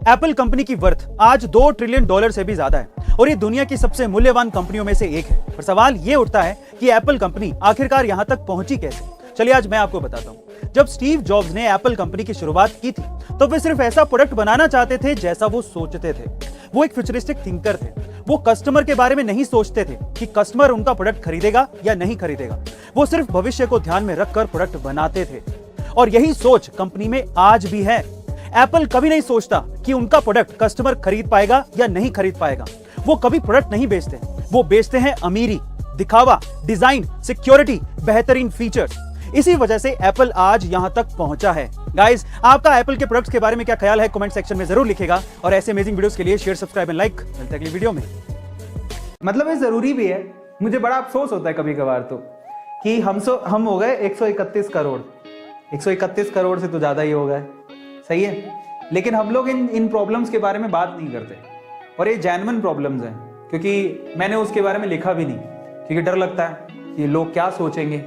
Apple company की worth आज $2 trillion से भी ज्यादा है और ये दुनिया की सबसे मूल्यवान कंपनियों में से एक है। पर सवाल ये उठता है कि एप्पल कंपनी आखिरकार यहां तक पहुंची कैसे। चलिए आज मैं आपको बताता हूं। जब स्टीव जॉब्स ने एप्पल कंपनी की शुरुआत की थी तो वे सिर्फ ऐसा प्रोडक्ट बनाना चाहते थे जैसा वो सोचते थे। वो एक फ्यूचरिस्टिक थिंकर थे। वो कस्टमर के बारे में नहीं सोचते थे कि कस्टमर उनका प्रोडक्ट खरीदेगा या नहीं खरीदेगा। वो सिर्फ भविष्य को ध्यान में रखकर प्रोडक्ट बनाते थे और यही सोच कंपनी में आज भी है। एप्पल कभी नहीं सोचता कि उनका प्रोडक्ट कस्टमर खरीद पाएगा या नहीं खरीद पाएगा। वो कभी प्रोडक्ट नहीं बेचते, वो बेचते हैं अमीरी, दिखावा, डिजाइन, सिक्योरिटी, बेहतरीन फीचर्स। इसी वजह से एप्पल आज यहां तक पहुंचा है। गाइस, आपका एप्पल के प्रोडक्ट्स के बारे में क्या ख्याल है कमेंट सेक्शन में जरूर लिखेगा और ऐसे अमेजिंग वीडियोस के लिए शेयर, सब्सक्राइब एंड लाइक। मिलते हैं अगली वीडियो में। मतलब ये जरूरी भी है। मुझे बड़ा अफसोस होता है कभी कभार तो कि हम हो गए 131 करोड़। 131 करोड़ से तो ज्यादा ही हो गए, सही है। लेकिन हम लोग इन प्रॉब्लम्स के बारे में बात नहीं करते और ये जेन्युइन प्रॉब्लम्स हैं, क्योंकि मैंने उसके बारे में लिखा भी नहीं क्योंकि डर लगता है कि लोग क्या सोचेंगे।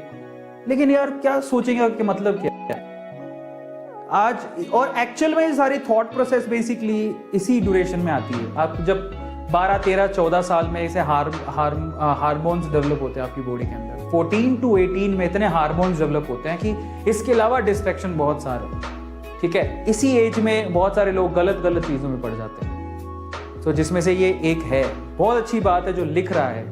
लेकिन यार क्या सोचेंगे कि मतलब क्या है आज। और एक्चुअल में सारी थॉट प्रोसेस बेसिकली इसी ड्यूरेशन में आती है। आप जब 12, 13, 14 साल में ऐसे हार्मोन्स डेवलप होते हैं आपकी बॉडी के अंदर। 14 to 18 में इतने हार्मोन्स डेवलप होते हैं कि इसके अलावा डिस्ट्रैक्शन बहुत सारे, ठीक है। इसी एज में बहुत सारे लोग गलत चीजों में पड़ जाते हैं। तो जिसमें से ये एक है। बहुत अच्छी बात है जो लिख रहा है,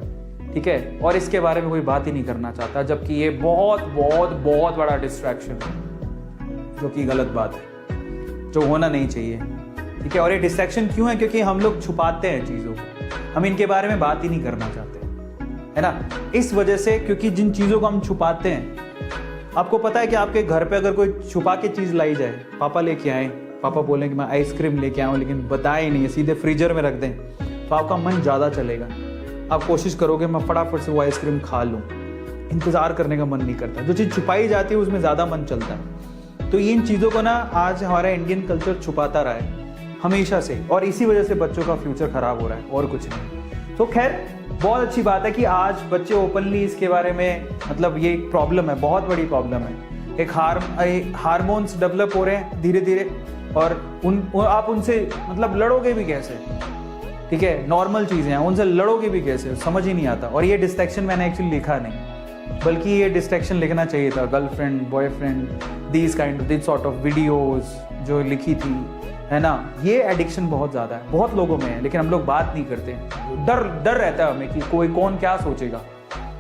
ठीक है, और इसके बारे में कोई बात ही नहीं करना चाहता, जबकि ये बहुत बहुत बहुत बड़ा डिस्ट्रैक्शन है, जो कि गलत बात है, जो होना नहीं चाहिए, ठीक है। और ये डिस्ट्रैक्शन क्यों है? क्योंकि हम लोग छुपाते हैं चीजों को, हम इनके बारे में बात ही नहीं करना चाहते, है ना। इस वजह से, क्योंकि जिन चीजों को हम छुपाते हैं, आपको पता है कि आपके घर पे अगर कोई छुपा के चीज लाई जाए, पापा लेके आए, पापा बोले कि मैं आइसक्रीम लेके आऊं, लेकिन बताए नहीं, सीधे फ्रीजर में रख दें, तो आपका मन ज्यादा चलेगा। आप कोशिश करोगे मैं फटाफट से वो आइसक्रीम खा लूं, इंतजार करने का मन नहीं करता। जो चीज छुपाई जाती है उसमें ज्यादा मन चलता है। तो इन चीजों को ना आज हमारा इंडियन कल्चर छुपाता रहा है हमेशा से, और इसी वजह से बच्चों का फ्यूचर खराब हो रहा है, और कुछ नहीं। तो खैर, बहुत अच्छी बात है कि आज बच्चे ओपनली इसके बारे में, मतलब ये एक प्रॉब्लम है, बहुत बड़ी प्रॉब्लम है। एक हार्मोन्स डेवलप हो रहे हैं धीरे धीरे, और आप उनसे मतलब लड़ोगे भी कैसे, ठीक है। नॉर्मल चीजें हैं, उनसे लड़ोगे भी कैसे, समझ ही नहीं आता। और ये डिस्ट्रैक्शन मैंने एक्चुअली लिखा नहीं, बल्कि ये डिस्ट्रैक्शन लिखना चाहिए था। Girlfriend, boyfriend, this sort of videos जो लिखी थी, है ना। ये एडिक्शन बहुत ज़्यादा है, बहुत लोगों में है, लेकिन हम लोग बात नहीं करते। डर रहता है हमें कि कोई कौन क्या सोचेगा,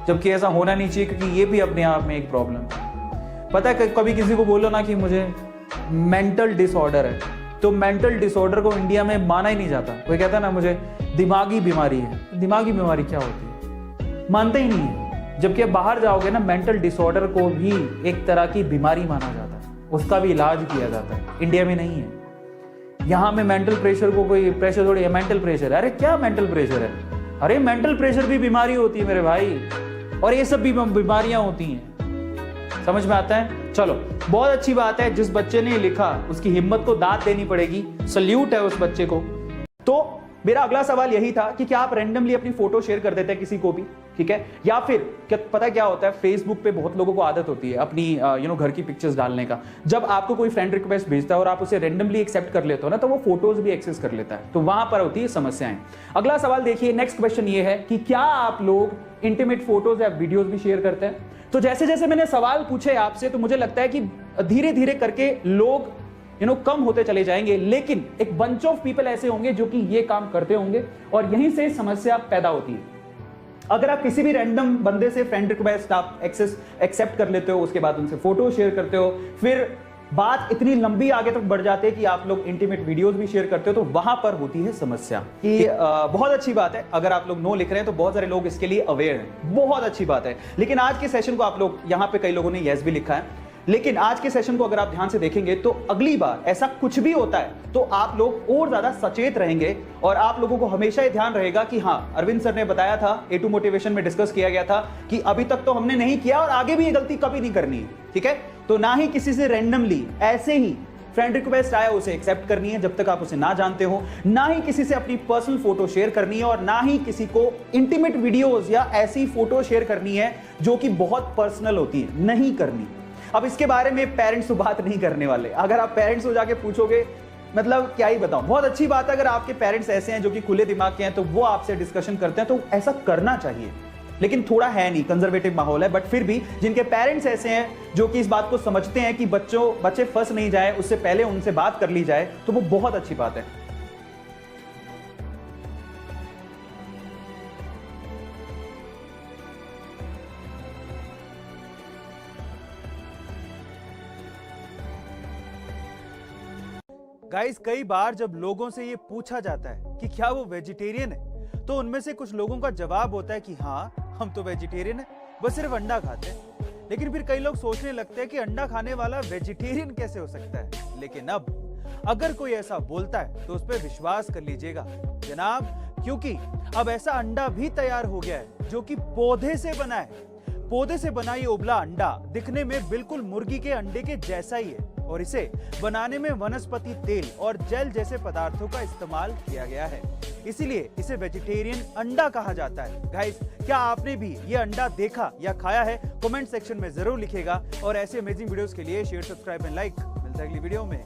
जबकि ऐसा होना नहीं चाहिए, क्योंकि ये भी अपने आप में एक प्रॉब्लम है। पता है, कभी किसी को बोलो ना कि मुझे मेंटल डिसऑर्डर है, तो मेंटल डिसऑर्डर को इंडिया में माना ही नहीं जाता। कोई कहता है ना मुझे दिमागी बीमारी है, दिमागी बीमारी क्या होती है, मानते ही नहीं है। जबकि अब बाहर जाओगे ना, मेंटल डिसऑर्डर को भी एक तरह की बीमारी माना जाता है, उसका भी इलाज किया जाता है। इंडिया में नहीं है। यहाँ में मेंटल प्रेशर को कोई प्रेशर थोड़ी है, मेंटल प्रेशर है। अरे क्या मेंटल प्रेशर है? अरे मेंटल प्रेशर भी बीमारी होती है मेरे भाई, और ये सब भी बीमारियां होती हैं। समझ में आता है? चलो, बहुत अच्छी बात है। जिस बच्चे ने लिखा उसकी हिम्मत को दाद देनी पड़ेगी, सल्यूट है उस बच्चे को। तो मेरा अगला सवाल यही था कि क्या आप रैंडमली अपनी फोटो शेयर कर देते हैं किसी को भी, ठीक है। या फिर क्या पता क्या होता है, फेसबुक पे बहुत लोगों को आदत होती है अपनी घर की पिक्चर्स डालने का। जब आपको कोई फ्रेंड रिक्वेस्ट भेजता है और आप उसे रैंडमली एक्सेप्ट कर लेते हो ना, तो वो फोटोज भी एक्सेस कर लेता है, तो वहां पर होती है समस्याएं। अगला सवाल देखिए, नेक्स्ट क्वेश्चन ये है कि क्या आप लोग इंटीमेट फोटोज या वीडियोज भी शेयर करते हैं? तो जैसे जैसे मैंने सवाल पूछे आपसे, तो मुझे लगता है कि धीरे धीरे करके लोग कम होते चले जाएंगे, लेकिन एक बंच ऑफ पीपल ऐसे होंगे जो कि ये काम करते होंगे, और यहीं से समस्या पैदा होती है। अगर आप किसी भी रैंडम बंदे से फ्रेंड रिक्वेस्ट आप एक्सेप्ट कर लेते हो, उसके बाद उनसे फोटो शेयर करते हो, फिर बात इतनी लंबी आगे तक बढ़ जाती है कि आप लोग इंटीमेट वीडियोस भी शेयर करते हो, तो वहां पर होती है समस्या। कि बहुत अच्छी बात है अगर आप लोग नो लिख रहे हैं, तो बहुत सारे लोग इसके लिए अवेयर हैं, बहुत अच्छी बात है। लेकिन आज के सेशन को आप लोग, यहाँ पे कई लोगों ने यस भी लिखा है, लेकिन आज के सेशन को अगर आप ध्यान से देखेंगे तो अगली बार ऐसा कुछ भी होता है तो आप लोग और ज्यादा सचेत रहेंगे, और आप लोगों को हमेशा ये ध्यान रहेगा कि हाँ, अरविंद सर ने बताया था, A2 मोटिवेशन में डिस्कस किया गया था कि अभी तक तो हमने नहीं किया और आगे भी ये गलती कभी नहीं करनी है, ठीक है। तो ना ही किसी से रैंडमली ऐसे ही फ्रेंड रिक्वेस्ट आया उसे एक्सेप्ट करनी है जब तक आप उसे ना जानते हो, ना ही किसी से अपनी पर्सनल फोटो शेयर करनी है, और ना ही किसी को इंटीमेट वीडियोस या ऐसी फोटो शेयर करनी है जो कि बहुत पर्सनल होती है, नहीं करनी। अब इसके बारे में पेरेंट्स तो बात नहीं करने वाले। अगर आप पेरेंट्स को जाके पूछोगे मतलब क्या ही बताऊं, बहुत अच्छी बात है अगर आपके पेरेंट्स ऐसे हैं जो कि खुले दिमाग के हैं तो वो आपसे डिस्कशन करते हैं, तो ऐसा करना चाहिए। लेकिन थोड़ा है नहीं, कंजर्वेटिव माहौल है, बट फिर भी जिनके पेरेंट्स ऐसे हैं जो कि इस बात को समझते हैं कि बच्चे फंस नहीं जाए उससे पहले उनसे बात कर ली जाए, तो वो बहुत अच्छी बात है। गाइस, कई बार जब लोगों से ये पूछा जाता है कि क्या वो वेजिटेरियन है, तो उनमें से कुछ लोगों का जवाब होता है कि हाँ, हम तो वेजिटेरियन है, बस सिर्फ अंडा खाते हैं। लेकिन फिर कई लोग सोचने लगते हैं कि अंडा खाने वाला वेजिटेरियन कैसे हो सकता है। लेकिन अब अगर कोई ऐसा बोलता है तो उस पर विश्वास कर लीजिएगा जनाब, क्योंकि अब ऐसा अंडा भी तैयार हो गया है जो कि पौधे से बना है। पौधे से बना ये उबला अंडा दिखने में बिल्कुल मुर्गी के अंडे के जैसा ही है और इसे बनाने में वनस्पति तेल और जेल जैसे पदार्थों का इस्तेमाल किया गया है, इसीलिए इसे वेजिटेरियन अंडा कहा जाता है। गाइस, क्या आपने भी ये अंडा देखा या खाया है? कमेंट सेक्शन में जरूर लिखिएगा और ऐसे अमेजिंग वीडियोस के लिए शेयर, सब्सक्राइब एंड लाइक। मिलते हैं अगली वीडियो में।